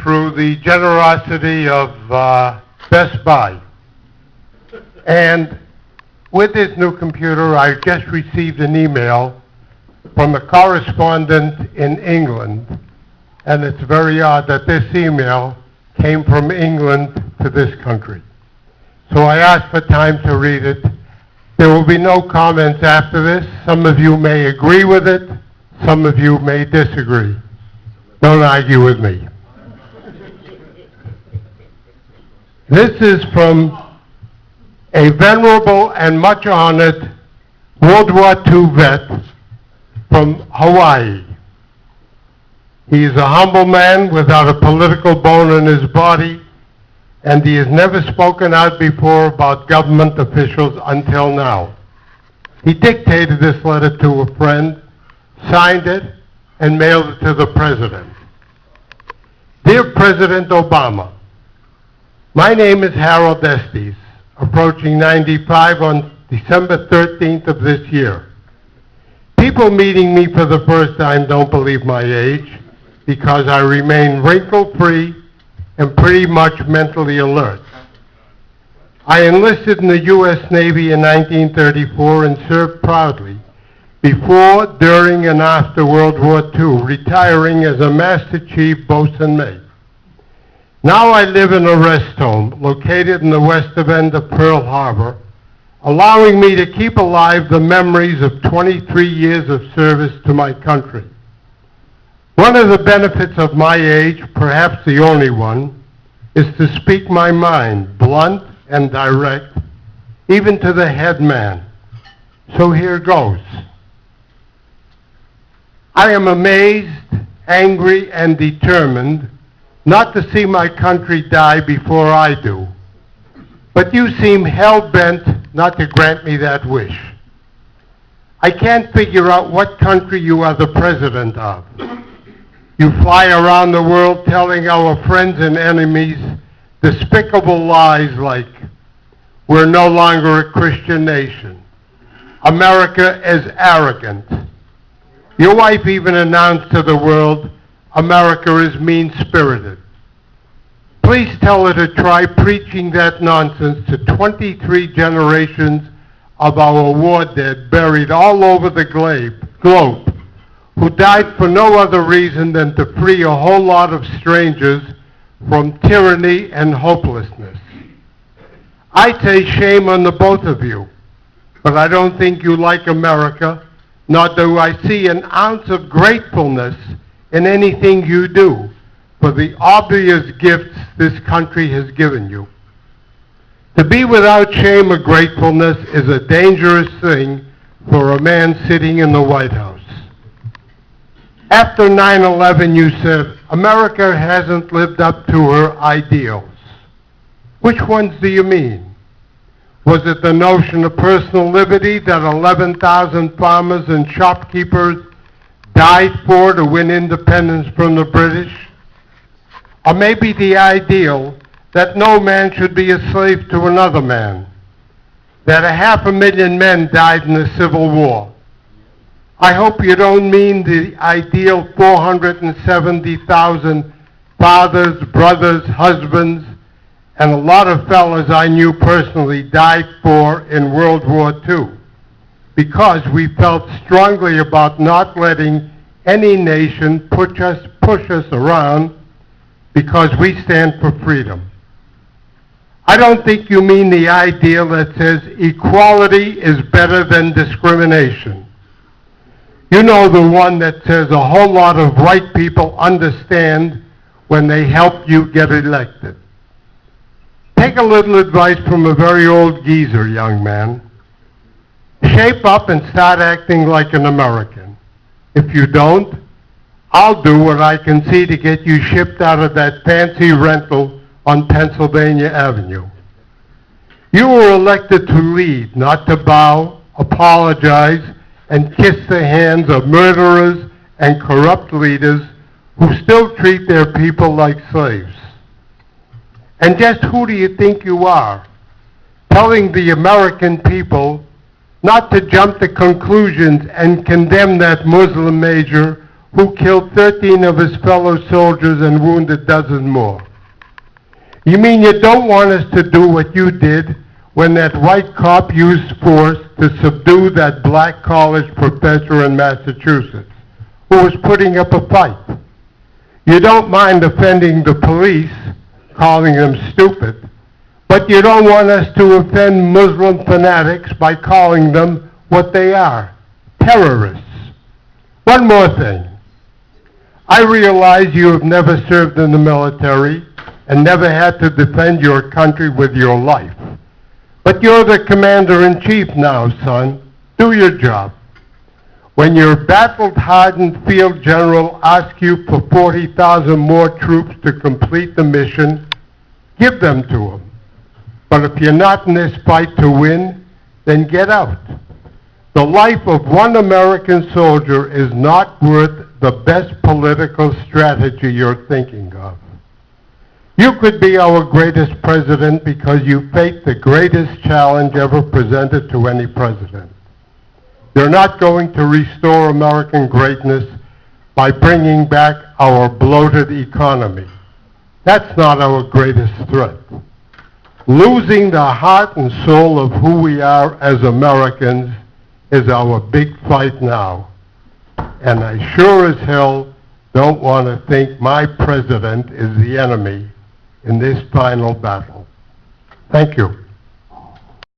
through the generosity of Best Buy. And with this new computer, I just received an email from a correspondent in England, and it's very odd that this email came from England to this country. So I asked for time to read it. There will be no comments after this. Some of you may agree with it. Some of you may disagree. Don't argue with me. This is from a venerable and much honored World War II vet from Hawaii. He is a humble man without a political bone in his body, and he has never spoken out before about government officials until now. He dictated this letter to a friend, signed it, and mailed it to the President. Dear President Obama, my name is Harold Estes, approaching 95 on December 13th of this year. People meeting me for the first time don't believe my age because I remain wrinkle-free and pretty much mentally alert. I enlisted in the U.S. Navy in 1934 and served proudly before, during, and after World War II, retiring as a Master Chief Boatswain Mate. Now I live in a rest home located in the western end of Pearl Harbor, allowing me to keep alive the memories of 23 years of service to my country. One of the benefits of my age, perhaps the only one, is to speak my mind, blunt and direct, even to the head man. So here goes. I am amazed, angry, and determined not to see my country die before I do. But you seem hell-bent not to grant me that wish. I can't figure out what country you are the president of. You fly around the world telling our friends and enemies despicable lies like, we're no longer a Christian nation. America is arrogant. Your wife even announced to the world, America is mean-spirited. Please tell her to try preaching that nonsense to 23 generations of our war dead buried all over the globe, who died for no other reason than to free a whole lot of strangers from tyranny and hopelessness. I say shame on the both of you, but I don't think you like America, nor do I see an ounce of gratefulness in anything you do for the obvious gifts this country has given you. To be without shame or gratefulness is a dangerous thing for a man sitting in the White House. After 9/11, you said, America hasn't lived up to her ideals. Which ones do you mean? Was it the notion of personal liberty that 11,000 farmers and shopkeepers died for to win independence from the British? Or maybe the ideal that no man should be a slave to another man, that 500,000 men died in the Civil War. I hope you don't mean the ideal 470,000 fathers, brothers, husbands, and a lot of fellas I knew personally died for in World War II, because we felt strongly about not letting any nation push us around because we stand for freedom. I don't think you mean the ideal that says equality is better than discrimination. You know, the one that says a whole lot of white people understand when they help you get elected. Take a little advice from a very old geezer, young man. Shape up and start acting like an American. If you don't, I'll do what I can see to get you shipped out of that fancy rental on Pennsylvania Avenue. You were elected to lead, not to bow, apologize, and kiss the hands of murderers and corrupt leaders who still treat their people like slaves. And just who do you think you are, telling the American people not to jump to conclusions and condemn that Muslim major who killed 13 of his fellow soldiers and wounded dozens more. You mean you don't want us to do what you did when that white cop used force to subdue that black college professor in Massachusetts who was putting up a fight? You don't mind offending the police, calling them stupid, but you don't want us to offend Muslim fanatics by calling them what they are, terrorists. One more thing. I realize you have never served in the military and never had to defend your country with your life. But you're the commander-in-chief now, son. Do your job. When your battle-hardened field general asks you for 40,000 more troops to complete the mission, give them to him. But if you're not in this fight to win, then get out. The life of one American soldier is not worth the best political strategy you're thinking of. You could be our greatest president because you faced the greatest challenge ever presented to any president. You're not going to restore American greatness by bringing back our bloated economy. That's not our greatest threat. Losing the heart and soul of who we are as Americans is our big fight now. And I sure as hell don't want to think my president is the enemy in this final battle. Thank you.